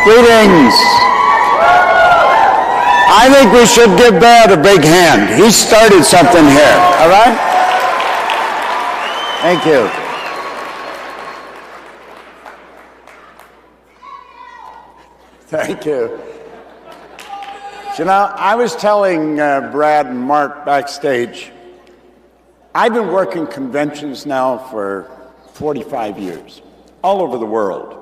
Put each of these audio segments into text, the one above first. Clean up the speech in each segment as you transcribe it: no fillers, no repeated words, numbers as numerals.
Greetings. I think we should give Brad a big hand. He started something here, all right? Thank you. Thank you. You know, I was telling Brad and Mark backstage, I've been working conventions now for 45 years, all over the world.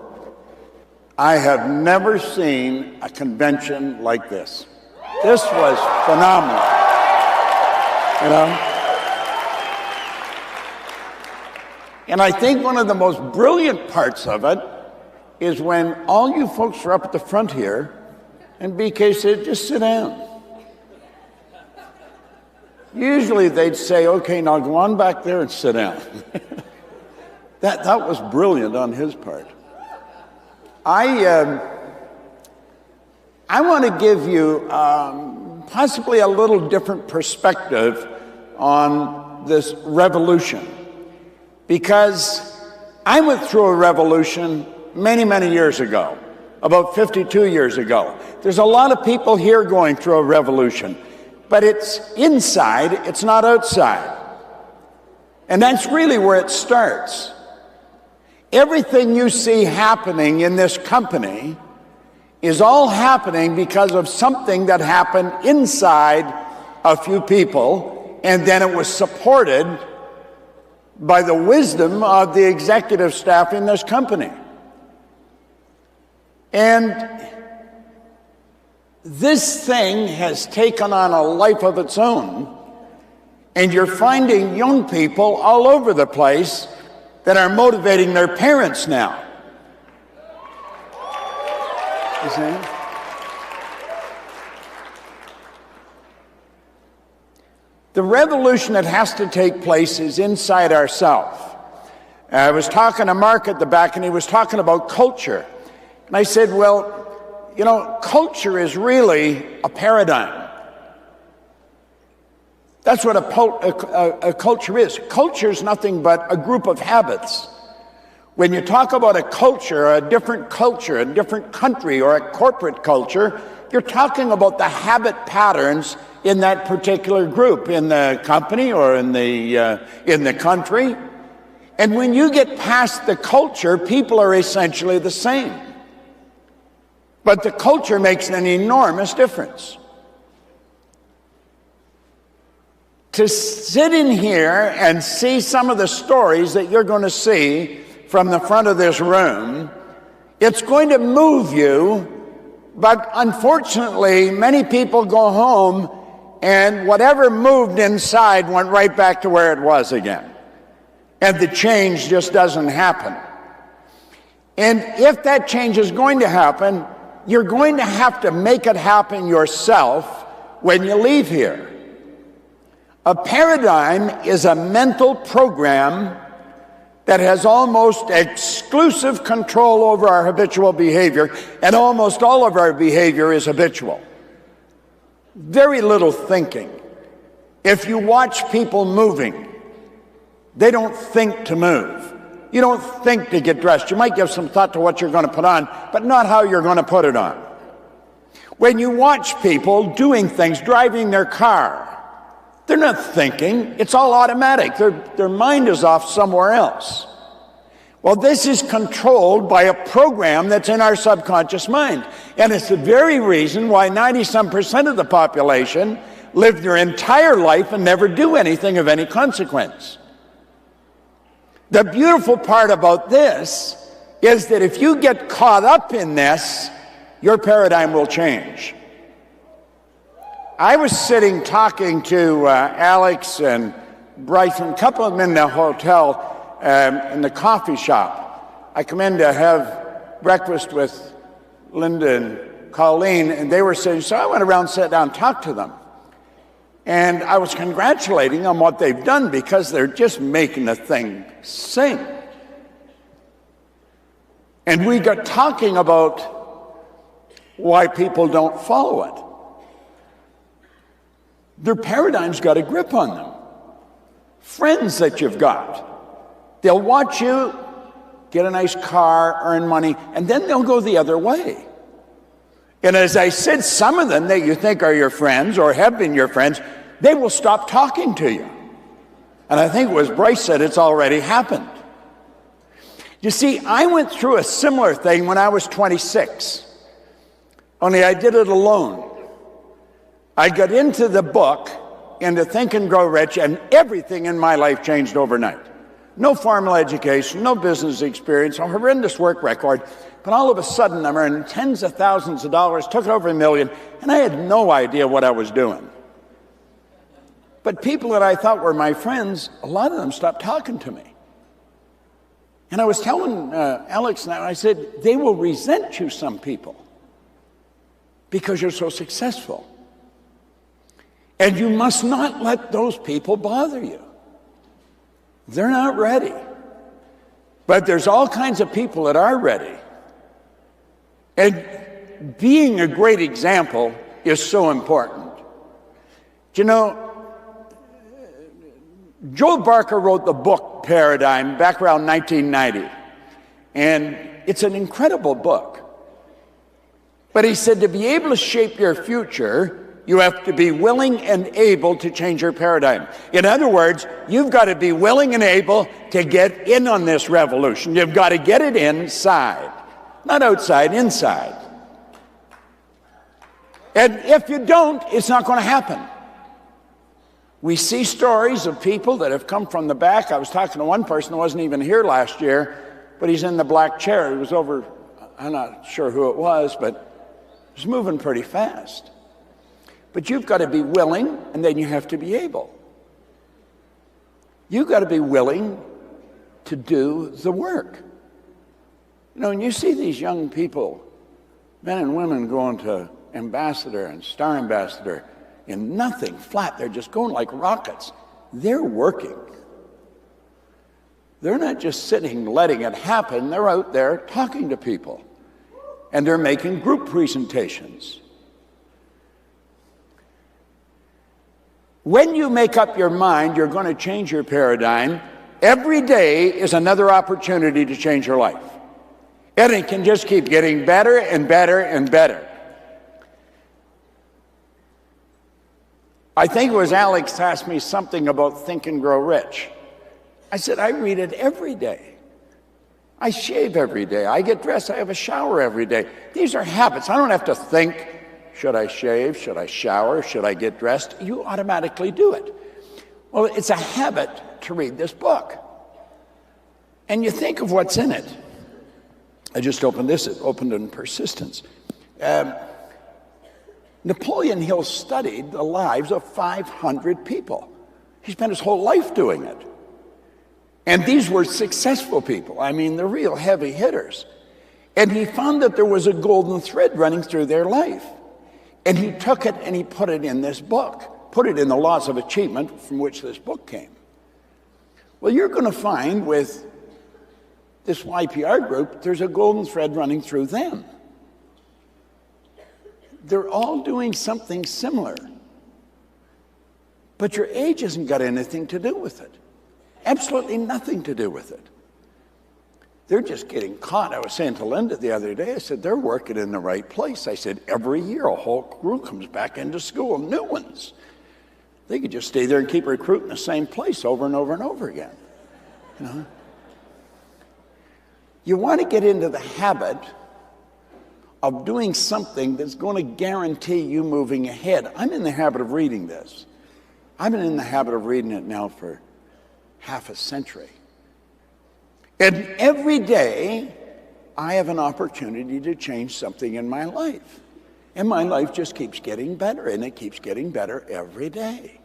I have never seen a convention like this. This was phenomenal, you know? And I think one of the most brilliant parts of it is when all you folks are up at the front here, and BK said, just sit down. Usually they'd say, okay, now go on back there and sit down. That was brilliant on his part. I want to give you possibly a little different perspective on this revolution, because I went through a revolution many, many years ago, about 52 years ago. There's a lot of people here going through a revolution, but it's inside, it's not outside. And that's really where it starts. Everything you see happening in this company is all happening because of something that happened inside a few people, and then it was supported by the wisdom of the executive staff in this company. And this thing has taken on a life of its own, and you're finding young people all over the place that are motivating their parents now. You see? The revolution that has to take place is inside ourselves. I was talking to Mark at the back, and he was talking about culture. And I said, well, you know, culture is really a paradigm. That's what a culture is. Culture is nothing but a group of habits. When you talk about a culture, a different country, or a corporate culture, you're talking about the habit patterns in that particular group, in the company or in the country. And when you get past the culture, people are essentially the same. But the culture makes an enormous difference. To sit in here and see some of the stories that you're going to see from the front of this room, it's going to move you, but unfortunately, many people go home and whatever moved inside went right back to where it was again. And the change just doesn't happen. And if that change is going to happen, you're going to have to make it happen yourself when you leave here. A paradigm is a mental program that has almost exclusive control over our habitual behavior, and almost all of our behavior is habitual. Very little thinking. If you watch people moving, they don't think to move. You don't think to get dressed. You might give some thought to what you're going to put on, but not how you're going to put it on. When you watch people doing things, driving their car, they're not thinking. It's all automatic. Their mind is off somewhere else. Well, this is controlled by a program that's in our subconscious mind. And it's the very reason why 90-some% of the population live their entire life and never do anything of any consequence. The beautiful part about this is that if you get caught up in this, your paradigm will change. I was sitting talking to Alex and Bryson, a couple of them in the hotel, in the coffee shop. I come in to have breakfast with Linda and Colleen, and they were sitting, so I went around, sat down, talked to them. And I was congratulating on what they've done, because they're just making the thing sing. And we got talking about why people don't follow it. Their paradigm's got a grip on them. Friends that you've got, they'll watch you get a nice car, earn money, and then they'll go the other way. And as I said, some of them that you think are your friends or have been your friends, they will stop talking to you. And I think it was Bryce said it's already happened. You see, I went through a similar thing when I was 26, only I did it alone. I got into the book, into Think and Grow Rich, and everything in my life changed overnight. No formal education, no business experience, a horrendous work record, but all of a sudden I'm earning tens of thousands of dollars, took over $1 million, and I had no idea what I was doing. But people that I thought were my friends, a lot of them stopped talking to me. And I was telling Alex now, I said, they will resent you, some people, because you're so successful. And you must not let those people bother you. They're not ready. But there's all kinds of people that are ready. And being a great example is so important. Do you know, Joel Barker wrote the book Paradigm back around 1990. And it's an incredible book. But he said to be able to shape your future, you have to be willing and able to change your paradigm. In other words, you've got to be willing and able to get in on this revolution. You've got to get it inside. Not outside, inside. And if you don't, it's not going to happen. We see stories of people that have come from the back. I was talking to one person who wasn't even here last year, but he's in the black chair. He was over, I'm not sure who it was, but he's moving pretty fast. But you've got to be willing, and then you have to be able. You've got to be willing to do the work. You know, when you see these young people, men and women going to ambassador and star ambassador in nothing, flat, they're just going like rockets. They're working. They're not just sitting letting it happen. They're out there talking to people. And they're making group presentations. When you make up your mind you're going to change your paradigm, every day is another opportunity to change your life. And it can just keep getting better and better and better. I think it was Alex asked me something about Think and Grow Rich. I said, I read it every day. I shave every day. I get dressed. I have a shower every day. These are habits. I don't have to think, should I shave? Should I shower? Should I get dressed? You automatically do it. Well, it's a habit to read this book. And you think of what's in it. I just opened this. It opened in persistence. Napoleon Hill studied the lives of 500 people. He spent his whole life doing it. And these were successful people. I mean, the real heavy hitters. And he found that there was a golden thread running through their life. And he took it and he put it in this book, put it in the laws of achievement from which this book came. Well, you're going to find with this YPR group, there's a golden thread running through them. They're all doing something similar. But your age hasn't got anything to do with it. Absolutely nothing to do with it. They're just getting caught. I was saying to Linda the other day, I said, they're working in the right place. I said, every year a whole crew comes back into school, new ones. They could just stay there and keep recruiting the same place over and over and over again. You know? You want to get into the habit of doing something that's going to guarantee you moving ahead. I'm in the habit of reading this. I've been in the habit of reading it now for half a century. And every day, I have an opportunity to change something in my life. And my life just keeps getting better, and it keeps getting better every day.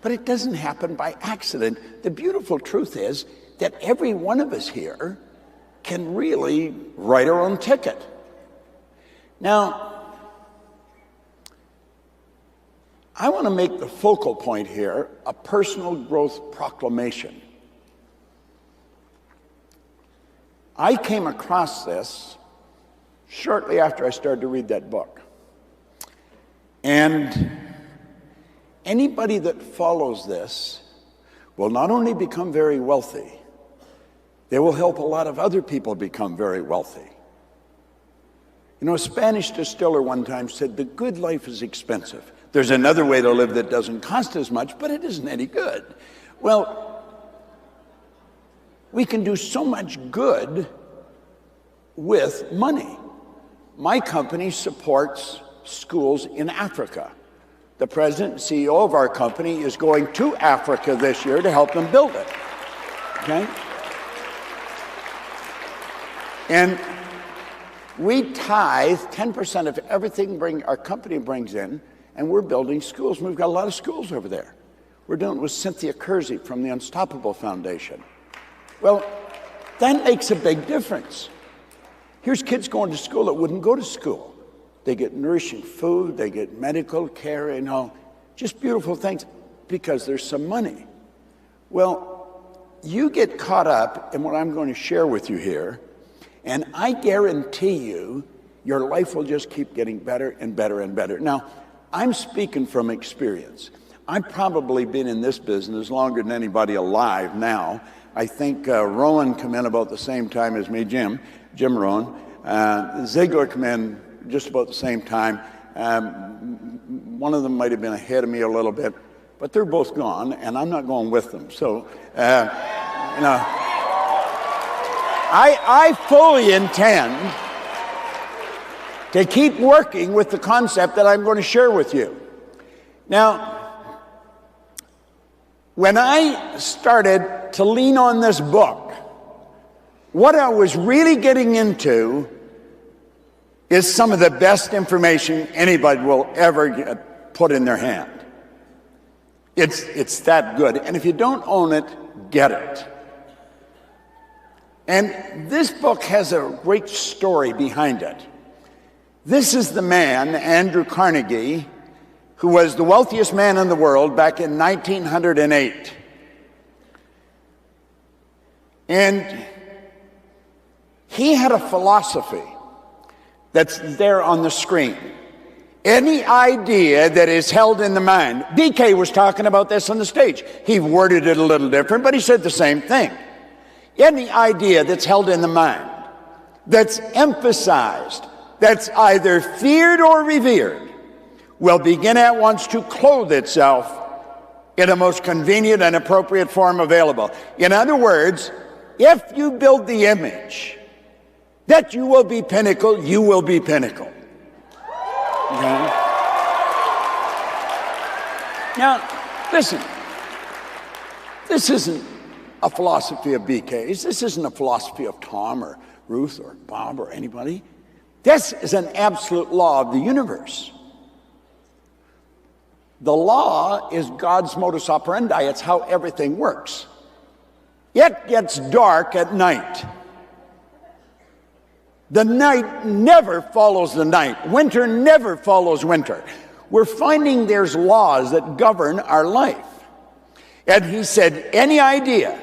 But it doesn't happen by accident. The beautiful truth is that every one of us here can really write our own ticket. Now, I want to make the focal point here a personal growth proclamation. I came across this shortly after I started to read that book. And anybody that follows this will not only become very wealthy, they will help a lot of other people become very wealthy. You know, a Spanish distiller one time said, the good life is expensive. There's another way to live that doesn't cost as much, but it isn't any good. Well, we can do so much good with money. My company supports schools in Africa. The president and CEO of our company is going to Africa this year to help them build it. Okay? And we tithe 10% of everything our company brings in, and we're building schools. We've got a lot of schools over there. We're doing it with Cynthia Kersey from the Unstoppable Foundation. Well, that makes a big difference. Here's kids going to school that wouldn't go to school. They get nourishing food, they get medical care, you know, just beautiful things because there's some money. Well, you get caught up in what I'm going to share with you here, and I guarantee you, your life will just keep getting better and better and better. Now, I'm speaking from experience. I've probably been in this business longer than anybody alive now. I think Rowan came in about the same time as me, Jim Rowan. Ziegler came in just about the same time. One of them might have been ahead of me a little bit, but they're both gone, and I'm not going with them. So, you know, I fully intend to keep working with the concept that I'm going to share with you. Now, when I started to lean on this book, what I was really getting into is some of the best information anybody will ever put in their hand. It's that good. And if you don't own it, get it. And this book has a great story behind it. This is the man, Andrew Carnegie, who was the wealthiest man in the world back in 1908. And he had a philosophy that's there on the screen. Any idea that is held in the mind, BK was talking about this on the stage. He worded it a little different, but he said the same thing. Any idea that's held in the mind, that's emphasized, that's either feared or revered, will begin at once to clothe itself in the most convenient and appropriate form available. In other words, if you build the image that you will be pinnacle, you will be pinnacle. Okay? Now, listen, this isn't a philosophy of BK's. This isn't a philosophy of Tom or Ruth or Bob or anybody. This is an absolute law of the universe. The law is God's modus operandi. It's how everything works. It gets dark at night. The night never follows the night. Winter never follows winter. We're finding there's laws that govern our life. And he said, any idea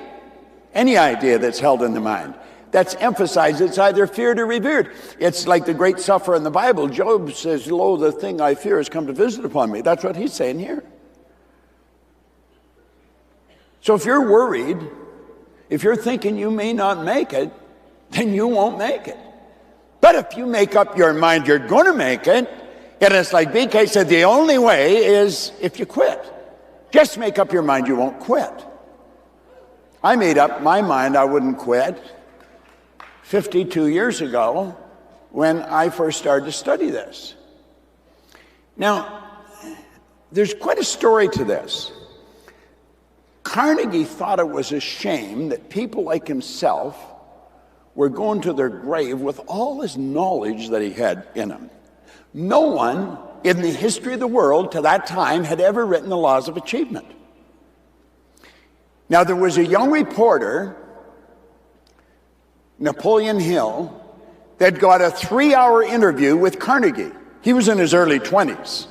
that's held in the mind, that's emphasized, it's either feared or revered. It's like the great sufferer in the Bible. Job says, lo, the thing I fear has come to visit upon me. That's what he's saying here. So if you're worried, if you're thinking you may not make it, then you won't make it. But if you make up your mind you're going to make it, and it's like BK said, the only way is if you quit. Just make up your mind you won't quit. I made up my mind I wouldn't quit 52 years ago when I first started to study this. Now, there's quite a story to this. Carnegie thought it was a shame that people like himself were going to their grave with all this knowledge that he had in him. No one in the history of the world to that time had ever written the laws of achievement. Now, there was a young reporter, Napoleon Hill, that got a 3-hour interview with Carnegie. He was in his early 20s.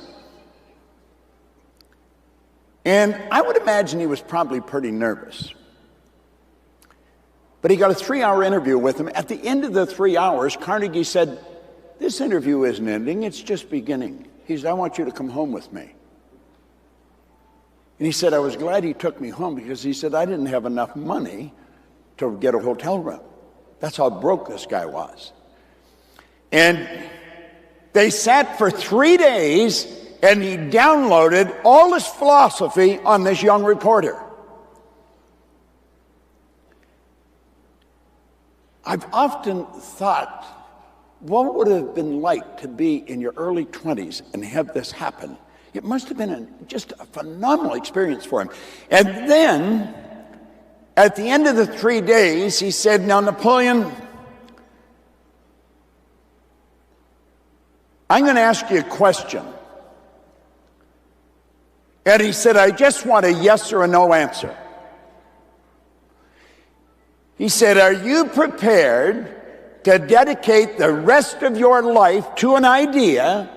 And I would imagine he was probably pretty nervous. But he got a 3-hour interview with him. At the end of the 3 hours, Carnegie said, this interview isn't ending, it's just beginning. He said, I want you to come home with me. And he said, I was glad he took me home because he said, I didn't have enough money to get a hotel room. That's how broke this guy was. And They sat for 3 days and he downloaded all his philosophy on this young reporter. I've often thought, what would it have been like to be in your early 20s and have this happen? It must have been just a phenomenal experience for him. And then, at the end of the 3 days, he said, now, Napoleon, I'm going to ask you a question. And he said, I just want a yes or a no answer. He said, are you prepared to dedicate the rest of your life to an idea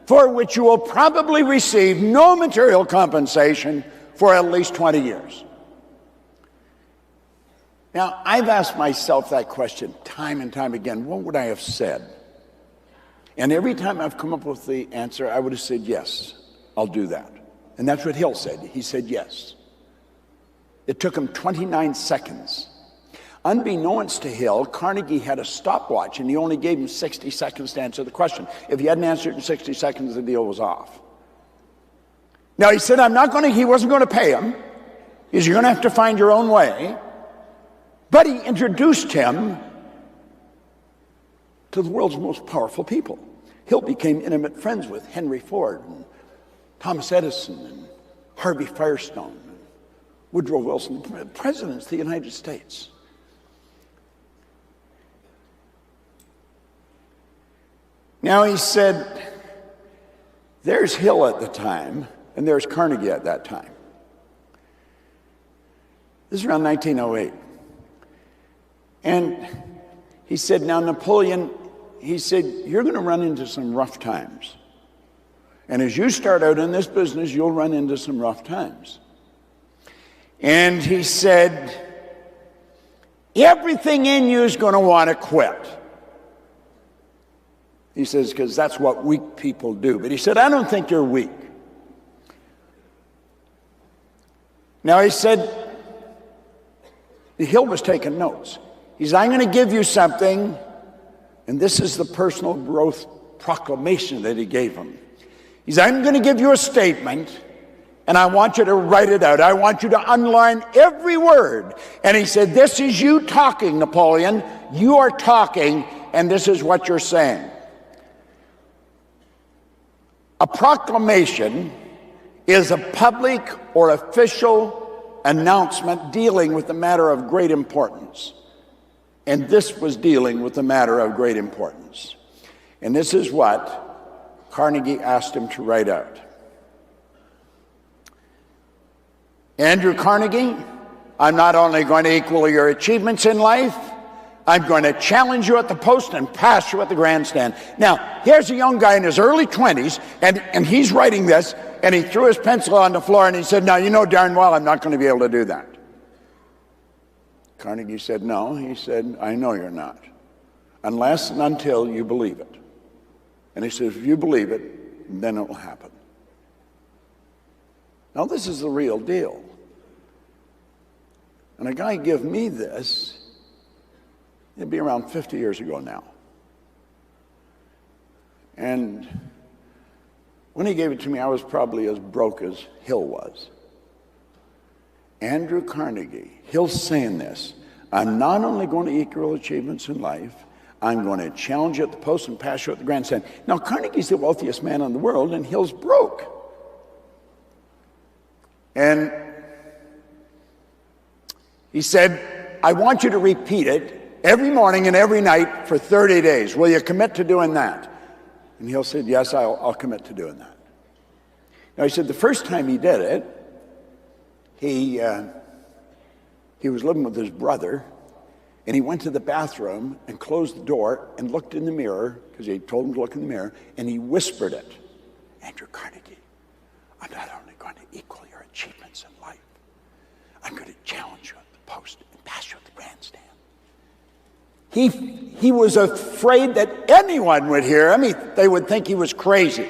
for which you will probably receive no material compensation for at least 20 years? Now, I've asked myself that question time and time again. What would I have said? And every time I've come up with the answer, I would have said, yes, I'll do that. And that's what Hill said. He said yes. It took him 29 seconds. Unbeknownst to Hill, Carnegie had a stopwatch, and he only gave him 60 seconds to answer the question. If he hadn't answered in 60 seconds, the deal was off. Now, he said, he wasn't going to pay him. He said, you're going to have to find your own way. But he introduced him to the world's most powerful people. Hill became intimate friends with Henry Ford and Thomas Edison and Harvey Firestone and Woodrow Wilson, presidents of the United States. Now, he said, there's Hill at the time, and there's Carnegie at that time. This is around 1908. And he said, now, Napoleon, he said, you're going to run into some rough times. And as you start out in this business, you'll run into some rough times. And he said, everything in you is going to want to quit. He says, because that's what weak people do. But he said, I don't think you're weak. Now, he said, Hill was taking notes. He said, I'm going to give you something, and this is the personal growth proclamation that he gave him. He said, I'm going to give you a statement, and I want you to write it out. I want you to underline every word. And he said, this is you talking, Napoleon. You are talking, and this is what you're saying. A proclamation is a public or official announcement dealing with a matter of great importance. And this was dealing with a matter of great importance. And this is what Carnegie asked him to write out. Andrew Carnegie, I'm not only going to equal your achievements in life, I'm going to challenge you at the post and pass you at the grandstand. Now, here's a young guy in his early 20s, and he's writing this, and he threw his pencil on the floor, and he said, now, you know darn well I'm not going to be able to do that. Carnegie said, no. He said, I know you're not, unless and until you believe it. And he says, if you believe it, then it will happen. Now, this is the real deal. And a guy gave me this, it'd be around 50 years ago now. And when he gave it to me, I was probably as broke as Hill was. Andrew Carnegie, Hill's saying this, I'm not only going to equal achievements in life, I'm going to challenge you at the post and pass you at the grandstand. Now, Carnegie's the wealthiest man in the world, and Hill's broke. And he said, I want you to repeat it every morning and every night for 30 days. Will you commit to doing that? And Hill said, yes, I'll commit to doing that. Now, he said the first time he did it, he was living with his brother, and he went to the bathroom and closed the door and looked in the mirror, because he told him to look in the mirror, and he whispered it. Andrew Carnegie, I'm not only going to equal your achievements in life, I'm going to challenge you at the post and pass you at the grandstand. He was afraid that anyone would hear him. They would think he was crazy.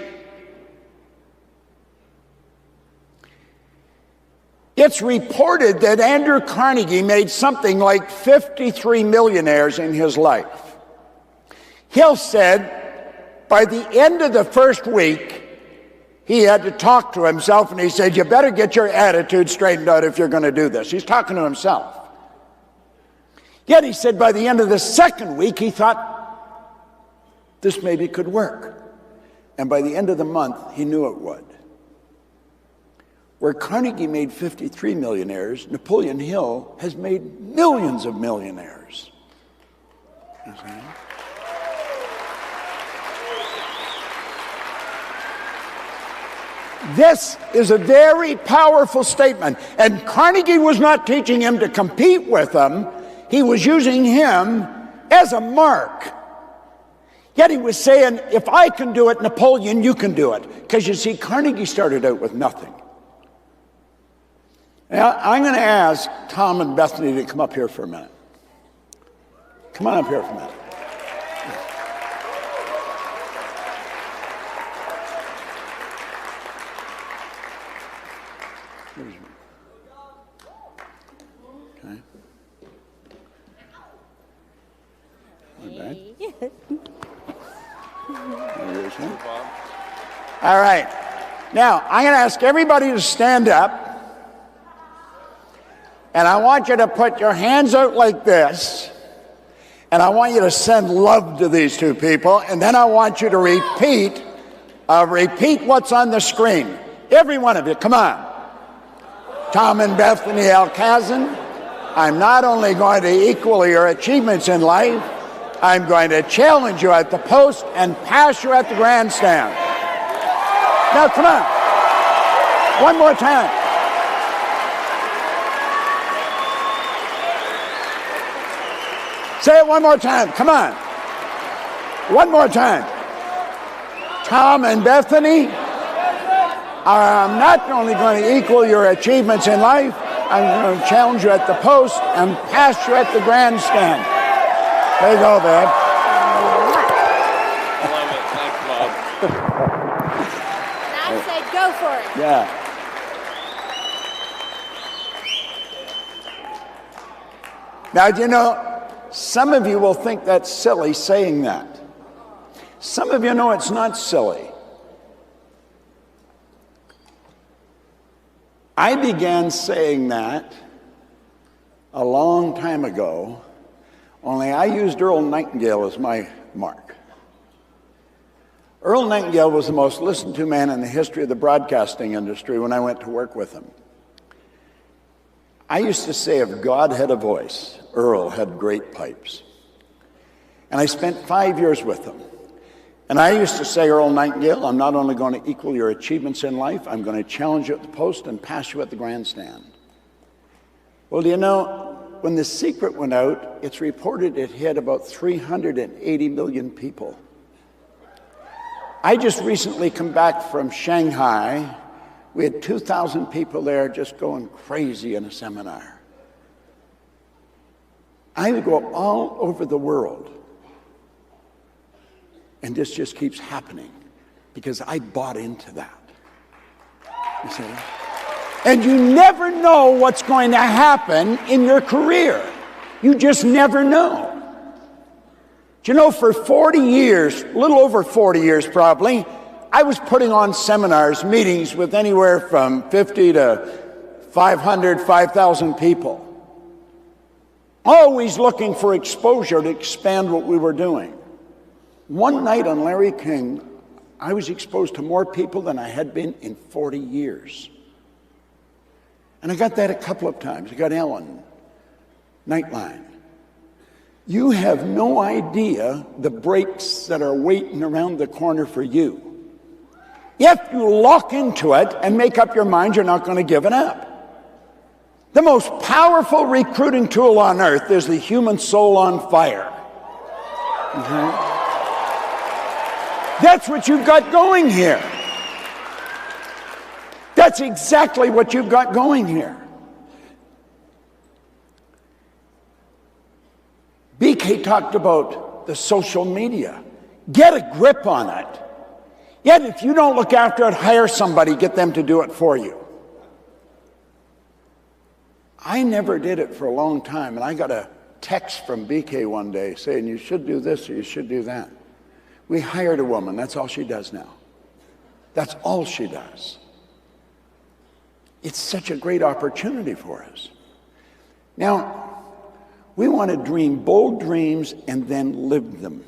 It's reported that Andrew Carnegie made something like 53 millionaires in his life. Hill said, by the end of the first week, he had to talk to himself, and he said, you better get your attitude straightened out if you're going to do this. He's talking to himself. Yet he said by the end of the second week, he thought, this maybe could work. And by the end of the month, he knew it would. Where Carnegie made 53 millionaires, Napoleon Hill has made millions of millionaires. You see? This is a very powerful statement. And Carnegie was not teaching him to compete with him. He was using him as a mark. Yet he was saying, if I can do it, Napoleon, you can do it. Because you see, Carnegie started out with nothing. Now, I'm going to ask Tom and Bethany to come up here for a minute. Come on up here for a minute. Okay. All right. Now, I'm going to ask everybody to stand up. And I want you to put your hands out like this. And I want you to send love to these two people. And then I want you to repeat what's on the screen. Every one of you, come on. Tom and Bethany Alcazan, I'm not only going to equal your achievements in life, I'm going to challenge you at the post and pass you at the grandstand. Now, come on. One more time. Say it one more time. Come on. One more time. Tom and Bethany, I'm not only going to equal your achievements in life, I'm going to challenge you at the post and pass you at the grandstand. There you go, babe. I love it. Thanks, Bob. I said go for it. Yeah. Now, do you know, some of you will think that's silly saying that. Some of you know it's not silly. I began saying that a long time ago, only I used Earl Nightingale as my mark. Earl Nightingale was the most listened to man in the history of the broadcasting industry when I went to work with him. I used to say if God had a voice, Earl had great pipes. And I spent 5 years with him. And I used to say, Earl Nightingale, I'm not only going to equal your achievements in life, I'm going to challenge you at the post and pass you at the grandstand. Well, do you know, when The Secret went out, it's reported it hit about 380 million people. I just recently come back from Shanghai. We had 2,000 people there just going crazy in a seminar. I would go all over the world. And this just keeps happening because I bought into that. You see? And you never know what's going to happen in your career. You just never know. Do you know, for 40 years, a little over 40 years probably, I was putting on seminars, meetings with anywhere from 50 to 500, 5,000 people. Always looking for exposure to expand what we were doing. One night on Larry King, I was exposed to more people than I had been in 40 years. And I got that a couple of times. I got Ellen, Nightline. You have no idea the breaks that are waiting around the corner for you. If you lock into it and make up your mind, you're not going to give it up. The most powerful recruiting tool on earth is the human soul on fire. Okay? That's what you've got going here. That's exactly what you've got going here. BK talked about the social media. Get a grip on it. Yet if you don't look after it, hire somebody, get them to do it for you. I never did it for a long time, and I got a text from BK one day saying you should do this or you should do that. We hired a woman. That's all she does now. That's all she does. It's such a great opportunity for us. Now, we want to dream bold dreams and then live them.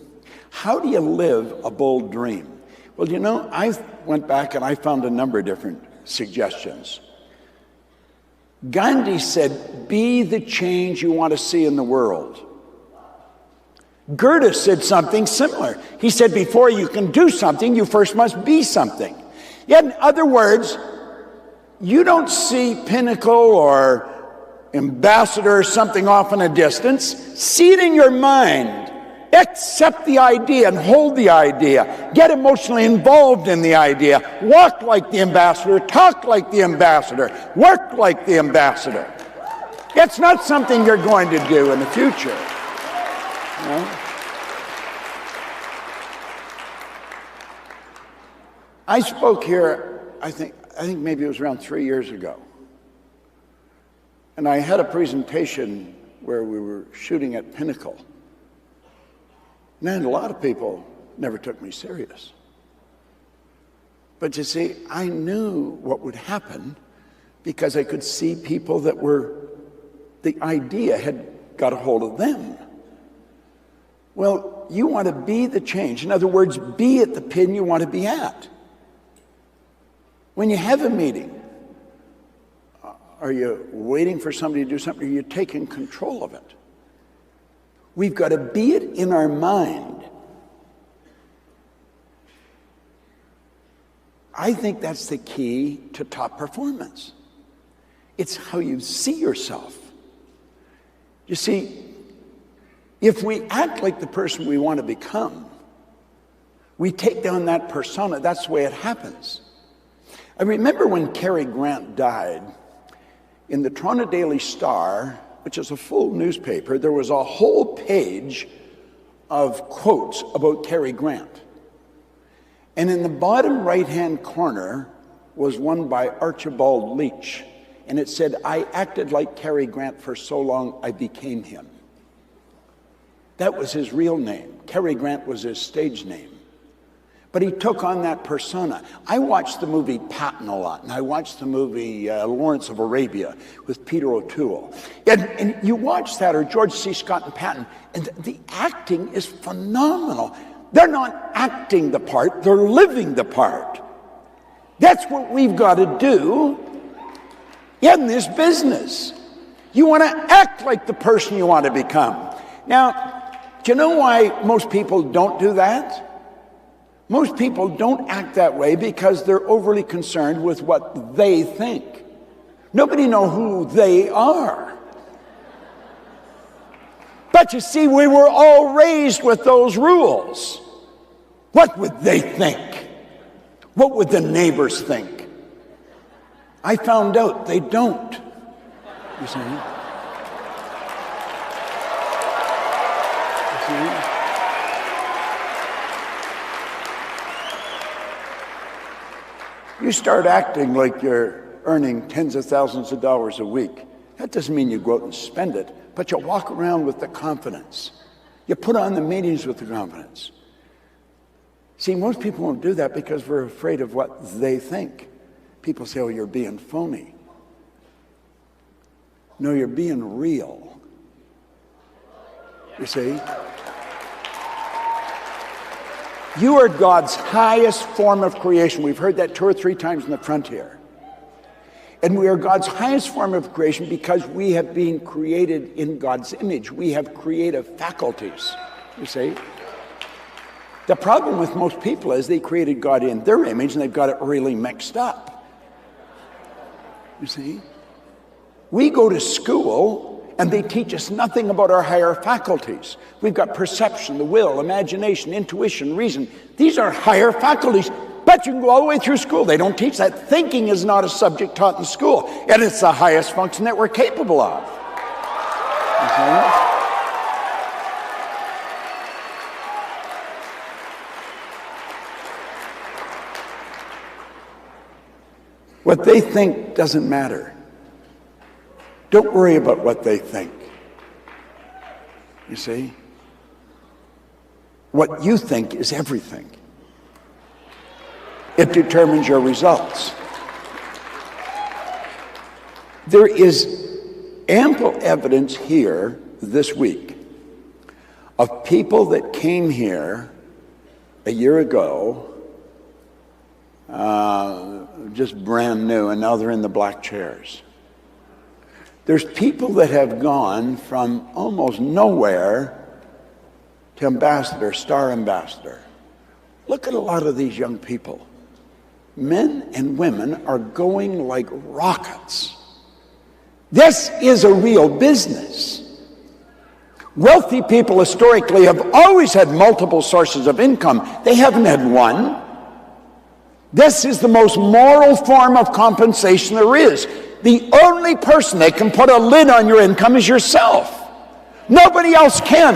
How do you live a bold dream? Well, you know, I went back and I found a number of different suggestions. Gandhi said, be the change you want to see in the world. Goethe said something similar. He said, before you can do something, you first must be something. Yet, in other words, you don't see pinnacle or ambassador or something off in a distance. See it in your mind. Accept the idea and hold the idea. Get emotionally involved in the idea. Walk like the ambassador. Talk like the ambassador. Work like the ambassador. It's not something you're going to do in the future. No? I spoke here, I think maybe it was around 3 years ago. And I had a presentation where we were shooting at Pinnacle. And a lot of people never took me serious. But you see, I knew what would happen because I could see people that the idea had got a hold of them. Well, you want to be the change. In other words, be at the pin you want to be at. When you have a meeting, are you waiting for somebody to do something, or are you taking control of it? We've got to be it in our mind. I think that's the key to top performance. It's how you see yourself. You see, if we act like the person we want to become, we take down that persona. That's the way it happens. I remember when Cary Grant died, in the Toronto Daily Star, which is a full newspaper, there was a whole page of quotes about Cary Grant. And in the bottom right-hand corner was one by Archibald Leach. And it said, I acted like Cary Grant for so long, I became him. That was his real name. Cary Grant was his stage name. But he took on that persona. I watched the movie Patton a lot, and I watched the movie Lawrence of Arabia with Peter O'Toole. And you watch that, or George C. Scott and Patton, and the acting is phenomenal. They're not acting the part, they're living the part. That's what we've got to do in this business. You want to act like the person you want to become. Now, do you know why most people don't do that? Most people don't act that way because they're overly concerned with what they think. Nobody knows who they are. But you see, we were all raised with those rules. What would they think? What would the neighbors think? I found out they don't. You see? You start acting like you're earning tens of thousands of dollars a week. That doesn't mean you go out and spend it, but you walk around with the confidence. You put on the meetings with the confidence. See, most people won't do that because we're afraid of what they think. People say, oh, you're being phony. No, you're being real. You see? You are God's highest form of creation. We've heard that 2 or 3 times in the front here. And we are God's highest form of creation because we have been created in God's image. We have creative faculties, you see. The problem with most people is they created God in their image and they've got it really mixed up. You see? We go to school and they teach us nothing about our higher faculties. We've got perception, the will, imagination, intuition, reason. These are higher faculties, but you can go all the way through school. They don't teach that. Thinking is not a subject taught in school, and it's the highest function that we're capable of. Okay? What they think doesn't matter. Don't worry about what they think. You see? what you think is everything. It determines your results. There is ample evidence here this week of people that came here a year ago, just brand new, and now they're in the black chairs. There's people that have gone from almost nowhere to ambassador, star ambassador. Look at a lot of these young people. Men and women are going like rockets. This is a real business. Wealthy people historically have always had multiple sources of income. They haven't had one. This is the most moral form of compensation there is. The only person that can put a lid on your income is yourself. Nobody else can.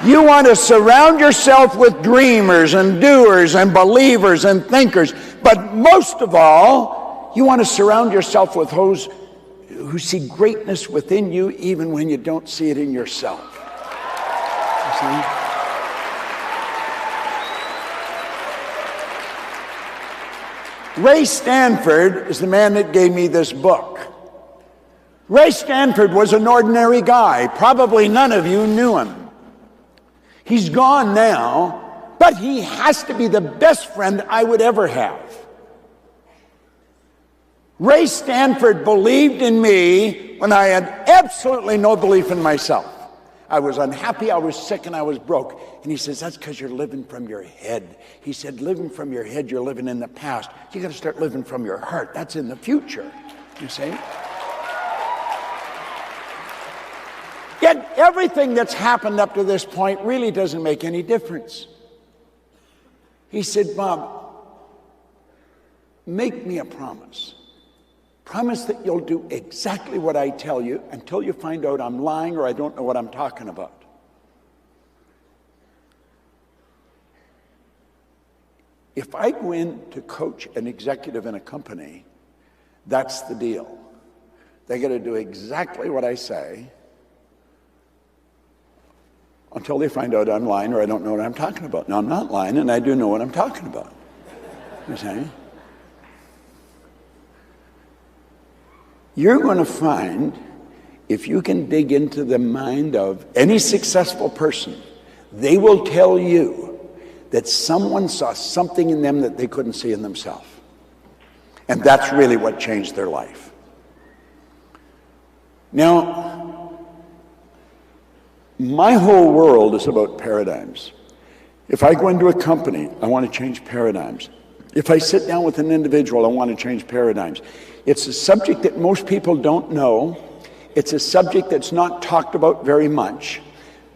You want to surround yourself with dreamers and doers and believers and thinkers, but most of all, you want to surround yourself with those who see greatness within you even when you don't see it in yourself. You see? Ray Stanford is the man that gave me this book. Ray Stanford was an ordinary guy. Probably none of you knew him. He's gone now, but he has to be the best friend I would ever have. Ray Stanford believed in me when I had absolutely no belief in myself. I was unhappy, I was sick, and I was broke. And he says, that's because you're living from your head. He said, living from your head, you're living in the past. You got to start living from your heart. That's in the future. You see? Yet everything that's happened up to this point really doesn't make any difference. He said, Bob, make me a promise. Promise that you'll do exactly what I tell you until you find out I'm lying or I don't know what I'm talking about. If I go in to coach an executive in a company, that's the deal. They got to do exactly what I say until they find out I'm lying or I don't know what I'm talking about. Now, I'm not lying, and I do know what I'm talking about. You see? You're going to find, if you can dig into the mind of any successful person, they will tell you that someone saw something in them that they couldn't see in themselves. And that's really what changed their life. Now, my whole world is about paradigms. If I go into a company, I want to change paradigms. If I sit down with an individual, I want to change paradigms. It's a subject that most people don't know. It's a subject that's not talked about very much.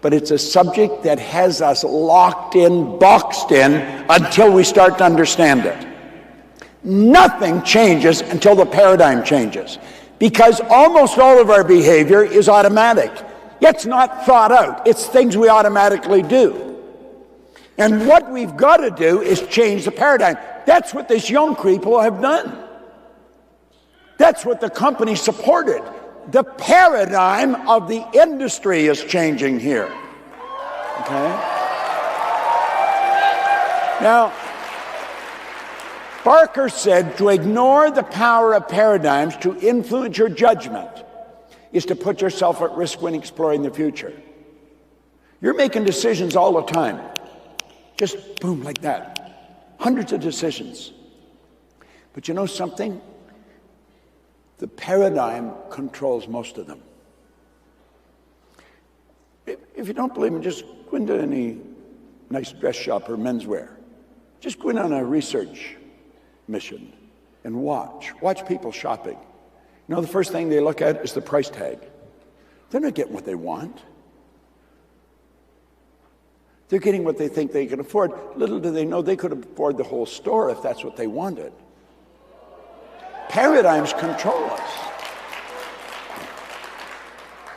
But it's a subject that has us locked in, boxed in, until we start to understand it. Nothing changes until the paradigm changes. Because almost all of our behavior is automatic. It's not thought out. It's things we automatically do. And what we've got to do is change the paradigm. That's what this young people have done. That's what the company supported. The paradigm of the industry is changing here. Okay? Now, Barker said to ignore the power of paradigms to influence your judgment is to put yourself at risk when exploring the future. You're making decisions all the time. Just boom, like that. Hundreds of decisions. But you know something? The paradigm controls most of them. If you don't believe me, just go into any nice dress shop or menswear. Just go in on a research mission and watch people shopping. You know, the first thing they look at is the price tag. They're not getting what they want. They're getting what they think they can afford. Little do they know they could afford the whole store if that's what they wanted. Paradigms control us.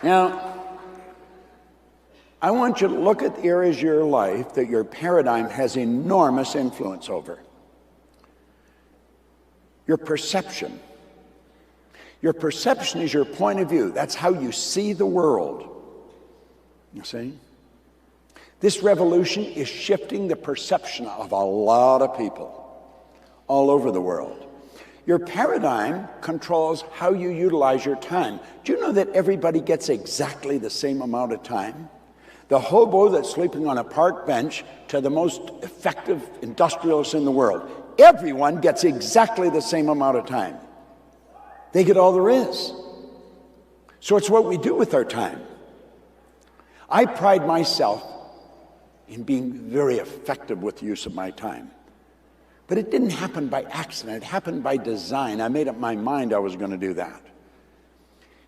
Now, I want you to look at the areas of your life that your paradigm has enormous influence over. Your perception. Your perception is your point of view. That's how you see the world. You see? This revolution is shifting the perception of a lot of people all over the world. Your paradigm controls how you utilize your time. Do you know that everybody gets exactly the same amount of time? The hobo that's sleeping on a park bench to the most effective industrialist in the world. Everyone gets exactly the same amount of time. They get all there is. So it's what we do with our time. I pride myself in being very effective with the use of my time. But it didn't happen by accident. It happened by design. I made up my mind I was going to do that.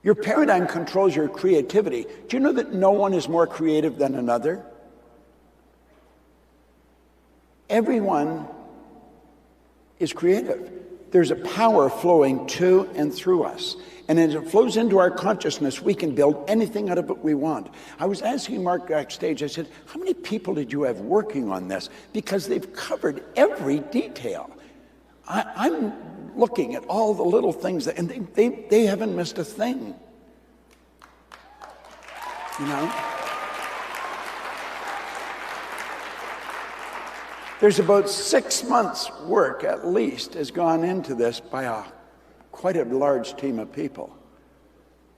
Your paradigm controls your creativity. Do you know that no one is more creative than another? Everyone is creative. There's a power flowing to and through us. And as it flows into our consciousness, we can build anything out of it we want. I was asking Mark backstage, I said, how many people did you have working on this? Because they've covered every detail. I'm looking at all the little things, and they haven't missed a thing. You know? There's about 6 months' work, at least, has gone into this by quite a large team of people,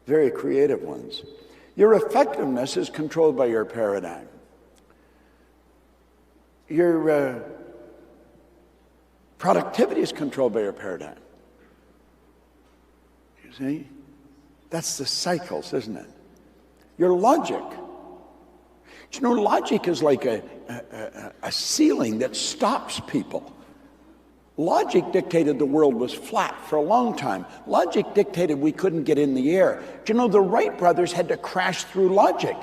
very creative ones. Your effectiveness is controlled by your paradigm. Your productivity is controlled by your paradigm. You see? That's the cycles, isn't it? Your logic. Do you know, logic is like a ceiling that stops people. Logic dictated the world was flat for a long time. Logic dictated we couldn't get in the air. Do you know the Wright brothers had to crash through logic?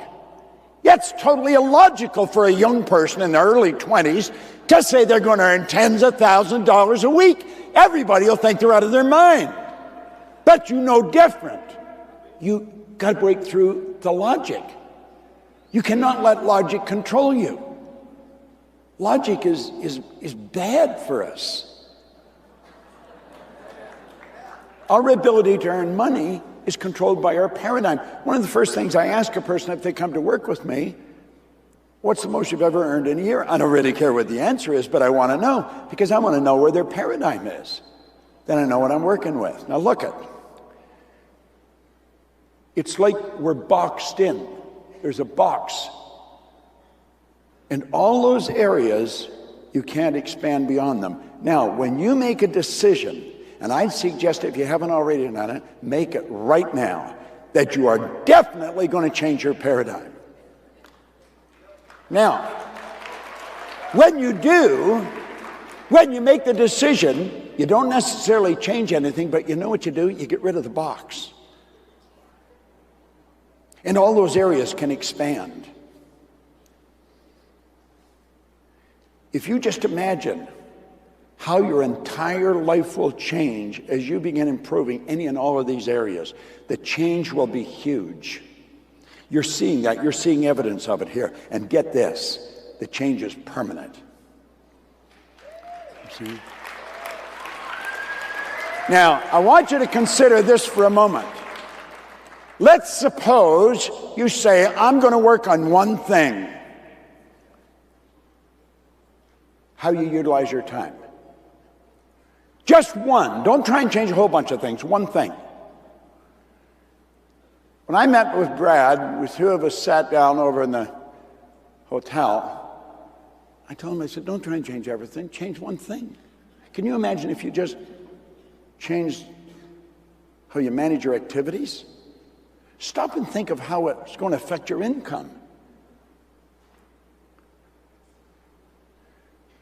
Yeah, it's totally illogical for a young person in their early 20s to say they're going to earn tens of thousands of dollars a week. Everybody will think they're out of their mind. But you know different. You got to break through the logic. You cannot let logic control you. Logic is bad for us. Our ability to earn money is controlled by our paradigm. One of the first things I ask a person if they come to work with me, what's the most you've ever earned in a year? I don't really care what the answer is, but I want to know, because I want to know where their paradigm is. Then I know what I'm working with. Now look it. It's like we're boxed in. There's a box. And all those areas, you can't expand beyond them. Now, when you make a decision, and I'd suggest if you haven't already done it, make it right now, that you are definitely going to change your paradigm. Now, when you do, when you make the decision, you don't necessarily change anything, but you know what you do? You get rid of the box. And all those areas can expand. If you just imagine how your entire life will change as you begin improving any and all of these areas, the change will be huge. You're seeing that. You're seeing evidence of it here. And get this, the change is permanent. You see? Now, I want you to consider this for a moment. Let's suppose you say, I'm going to work on one thing. How you utilize your time. Just one. Don't try and change a whole bunch of things. One thing. When I met with Brad, the two of us sat down over in the hotel. I told him, I said, don't try and change everything. Change one thing. Can you imagine if you just changed how you manage your activities? Stop and think of how it's going to affect your income.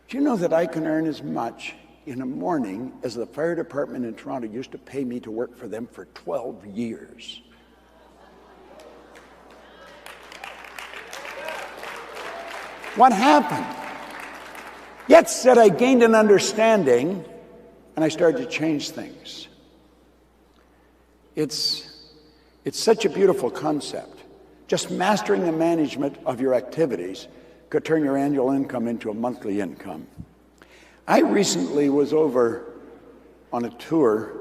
Do you know that I can earn as much in a morning as the fire department in Toronto used to pay me to work for them for 12 years? What happened? Yet said I gained an understanding and I started to change things. It's such a beautiful concept. Just mastering the management of your activities could turn your annual income into a monthly income. I recently was over on a tour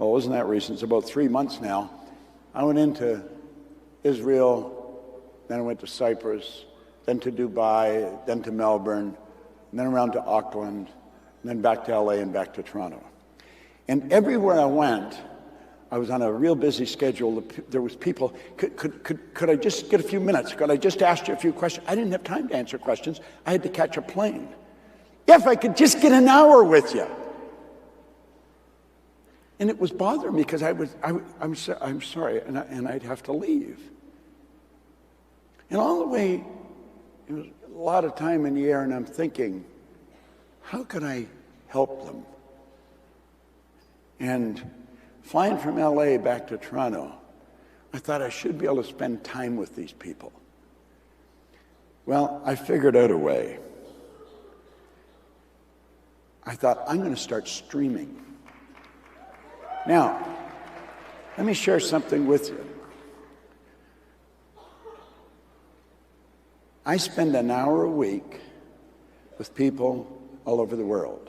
well, it wasn't that recent, it's about 3 months now. I went into Israel, then I went to Cyprus, then to Dubai, then to Melbourne, and then around to Auckland, and then back to LA and back to Toronto. And everywhere I went, I was on a real busy schedule. There was people, could I just get a few minutes? Could I just ask you a few questions? I didn't have time to answer questions. I had to catch a plane. If I could just get an hour with you. And it was bothering me because I'm sorry, and I'd have to leave. And all the way, it was a lot of time in the air, and I'm thinking, how could I help them? And flying from LA back to Toronto, I thought I should be able to spend time with these people. Well, I figured out a way. I thought, I'm going to start streaming. Now, let me share something with you. I spend an hour a week with people all over the world.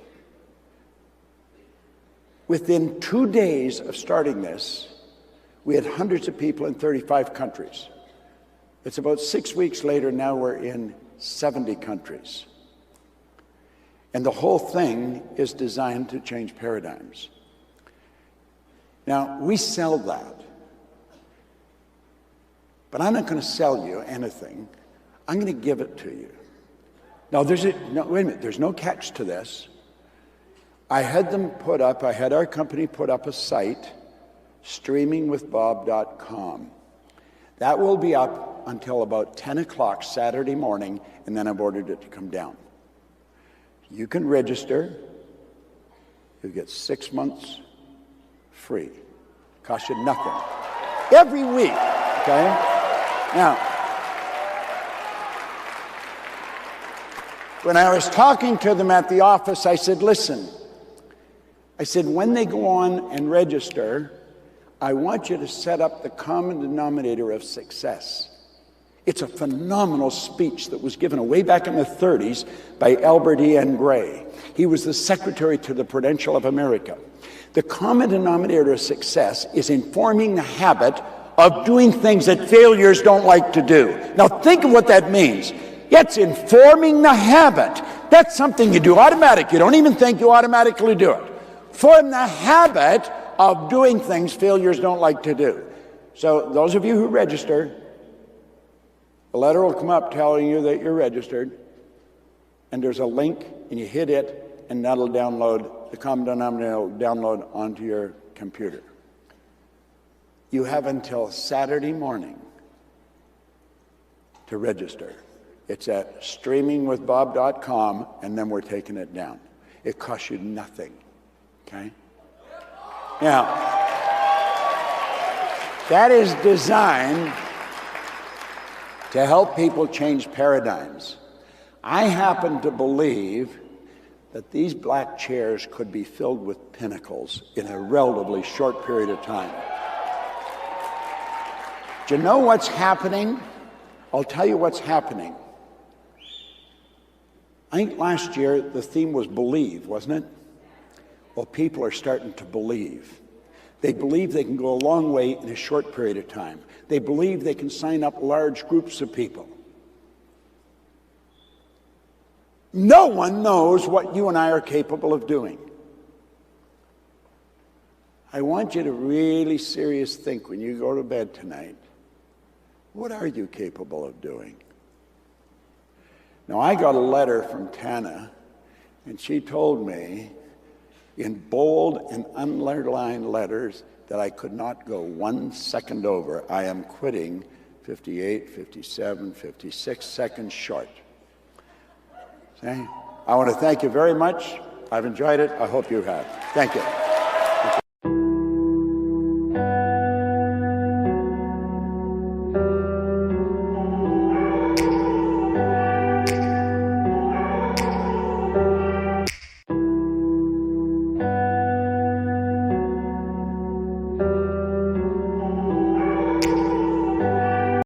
Within 2 days of starting this, we had hundreds of people in 35 countries. It's about 6 weeks later, now we're in 70 countries. And the whole thing is designed to change paradigms. Now, we sell that. But I'm not going to sell you anything. I'm going to give it to you. Now, wait a minute, there's no catch to this. I had our company put up a site, streamingwithbob.com. That will be up until about 10 o'clock Saturday morning, and then I've ordered it to come down. You can register. You get 6 months free. Costs you nothing. Every week, okay? Now, when I was talking to them at the office, I said, listen, I said, when they go on and register, I want you to set up the common denominator of success. It's a phenomenal speech that was given way back in the 30s by Albert E. N. Gray. He was the secretary to the Prudential of America. The common denominator of success is informing the habit of doing things that failures don't like to do. Now think of what that means. It's informing the habit. That's something you do automatic. You don't even think, you automatically do it. Form the habit of doing things failures don't like to do. So those of you who register, a letter will come up telling you that you're registered, and there's a link, and you hit it, and that'll download, the common denominator will download onto your computer. You have until Saturday morning to register. It's at streamingwithbob.com, and then we're taking it down. It costs you nothing, okay? Now, that is designed to help people change paradigms. I happen to believe that these black chairs could be filled with pinnacles in a relatively short period of time. Do you know what's happening? I'll tell you what's happening. I think last year the theme was believe, wasn't it? Well, people are starting to believe. They believe they can go a long way in a short period of time. They believe they can sign up large groups of people. No one knows what you and I are capable of doing. I want you to really seriously think when you go to bed tonight, what are you capable of doing? Now, I got a letter from Tana, and she told me in bold and underlined letters that I could not go 1 second over. I am quitting 58, 57, 56 seconds short. See? I want to thank you very much. I've enjoyed it. I hope you have. Thank you.